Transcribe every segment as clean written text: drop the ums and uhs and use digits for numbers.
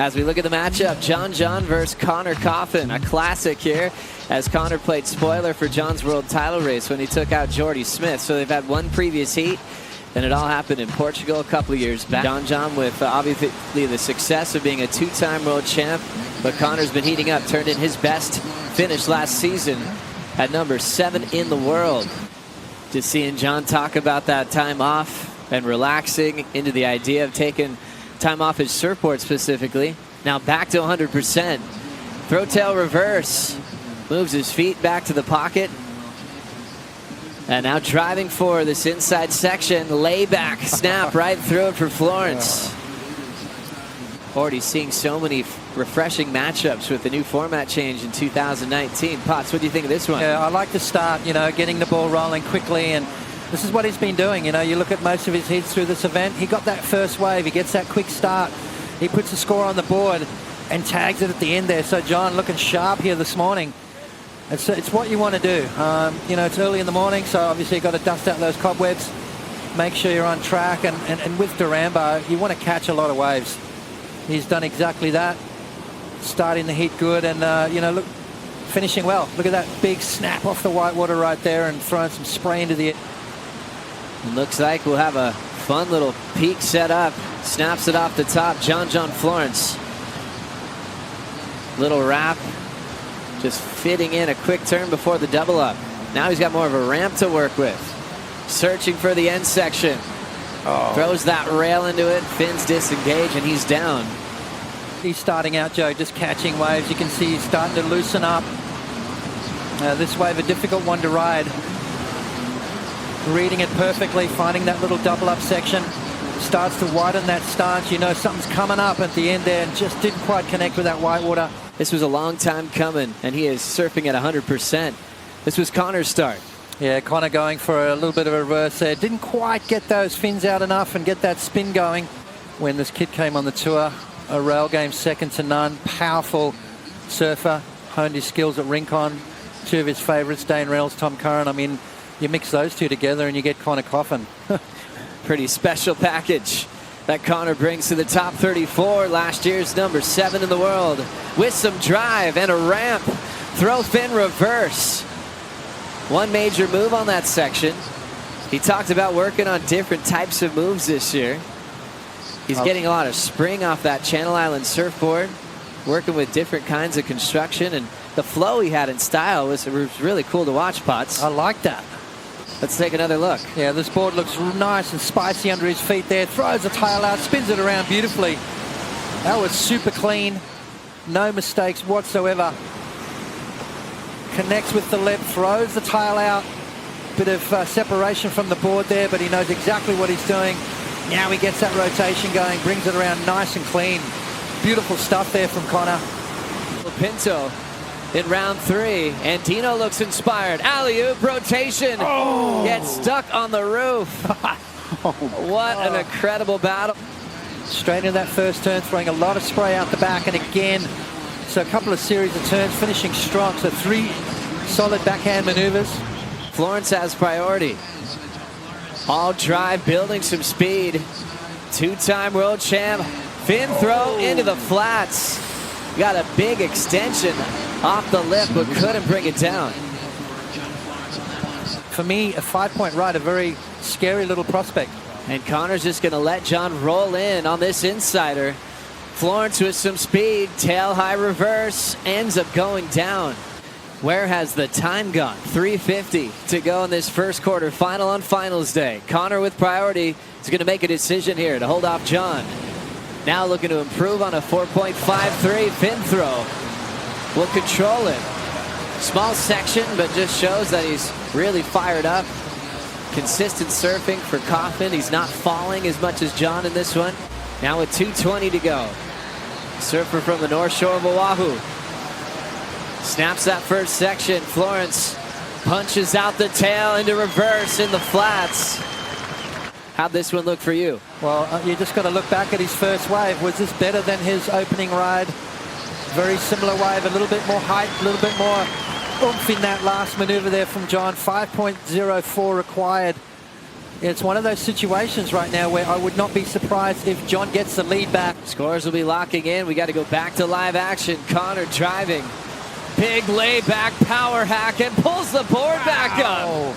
As we look at the matchup, John versus Connor Coffin, a classic here, as Connor played spoiler for John's world title race when he took out Jordy Smith. So they've had one previous heat, and it all happened in Portugal a couple of years back. John with obviously the success of being a two-time world champ, but Connor's been heating up, turned in his best finish last season at number 7 in the world. Just seeing John talk about that time off and relaxing into the idea of taking time off his surfboard specifically. Now back to 100%. Throw tail reverse. Moves his feet back to the pocket. And now driving for this inside section. Layback snap right through it for Florence. Already seeing so many refreshing matchups with the new format change in 2019. Potts, what do you think of this one? Yeah, I like to start, getting the ball rolling quickly, and this is what he's been doing. You look at most of his heats through this event. He got that first wave. He gets that quick start. He puts the score on the board and tags it at the end there. So John looking sharp here this morning. It's what you want to do. It's early in the morning, so obviously you've got to dust out those cobwebs. Make sure you're on track. And with Durambo, you want to catch a lot of waves. He's done exactly that. Starting the heat good and, look, finishing well. Look at that big snap off the whitewater right there and throwing some spray into the... It looks like we'll have a fun little peak set up. Snaps it off the top. John Florence. Little wrap. Just fitting in a quick turn before the double up. Now he's got more of a ramp to work with. Searching for the end section. Throws that rail into it. Fins disengage and he's down. He's starting out, Joe, just catching waves. You can see he's starting to loosen up. This wave, a difficult one to ride. Reading it perfectly, finding that little double up section. Starts to widen that stance. Something's coming up at the end there and just didn't quite connect with that whitewater. This was a long time coming, and he is surfing at 100%. This was Connor's start. Yeah, Connor going for a little bit of a reverse there. Didn't quite get those fins out enough and get that spin going. When this kid came on the tour, a rail game second to none. Powerful surfer. Honed his skills at Rincon. Two of his favorites, Dane Reynolds, Tom Curran. I mean, you mix those two together and you get Connor Coffin. Pretty special package that Connor brings to the top 34. Last year's number 7 in the world. With some drive and a ramp. Throw fin reverse. One major move on that section. He talked about working on different types of moves this year. He's getting a lot of spring off that Channel Island surfboard. Working with different kinds of construction. And the flow he had in style was really cool to watch, Potts. I like that. Let's take another look. Yeah, this board looks nice and spicy under his feet there. Throws the tail out, spins it around beautifully. That was super clean. No mistakes whatsoever. Connects with the lip, throws the tail out. Bit of separation from the board there, but he knows exactly what he's doing. Now he gets that rotation going, brings it around nice and clean. Beautiful stuff there from Connor. Pinto in round 3, and Dino looks inspired. Alley-oop rotation. Gets stuck on the roof. What an incredible battle. Straight into that first turn, throwing a lot of spray out the back, and again, so a couple of series of turns, finishing strong. So 3 solid backhand maneuvers. Florence has priority. All drive, building some speed. Two-time world champ. Fin throw into the flats. Got a big extension off the lip, but couldn't bring it down. For me, a 5-point ride, a very scary little prospect. And Connor's just going to let John roll in on this insider. Florence with some speed, tail high reverse, ends up going down. Where has the time gone? 3:50 to go in this first quarter final on finals day. Connor with priority is going to make a decision here to hold off John. Now looking to improve on a 4.53 fin throw. Will control it. Small section, but just shows that he's really fired up. Consistent surfing for Coffin. He's not falling as much as John in this one. Now with 2:20 to go. Surfer from the North Shore of Oahu. Snaps that first section. Florence punches out the tail into reverse in the flats. How'd this one look for you? Well, you just got to look back at his first wave. Was this better than his opening ride? Very similar wave, a little bit more height, a little bit more oomph in that last maneuver there from John. 5.04 required It's one of those situations right now where I would not be surprised if John gets the lead back. Scores will be locking in. We got to go back to live action. Connor driving. Big layback power hack and pulls the board back up.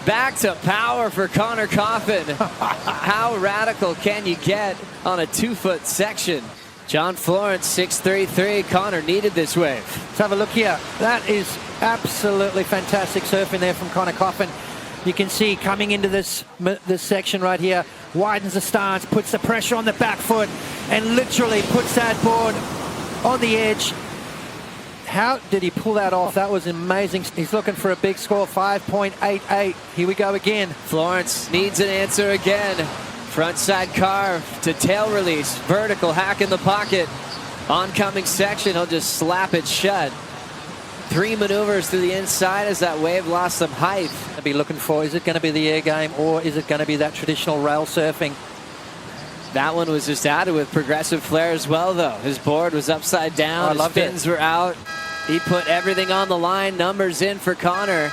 Back to power for Connor Coffin. How radical can you get on a 2-foot section? John Florence, 6.33. Connor needed this wave. Let's have a look here. That is absolutely fantastic surfing there from Connor Coffin. You can see coming into this section right here, widens the stance, puts the pressure on the back foot, and literally puts that board on the edge. How did he pull that off? That was amazing. He's looking for a big score, 5.88. Here we go again. Florence needs an answer again. Frontside carve to tail release. Vertical hack in the pocket. Oncoming section, he'll just slap it shut. 3 maneuvers to the inside as that wave lost some height. I'll be looking for, is it going to be the air game or is it going to be that traditional rail surfing? That one was just added with progressive flair as well, though. His board was upside down. His fins were out. He put everything on the line. Numbers in for Connor.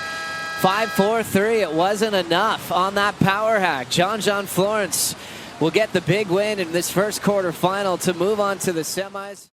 5.43. It wasn't enough on that power hack. John Florence will get the big win in this first quarterfinal to move on to the semis.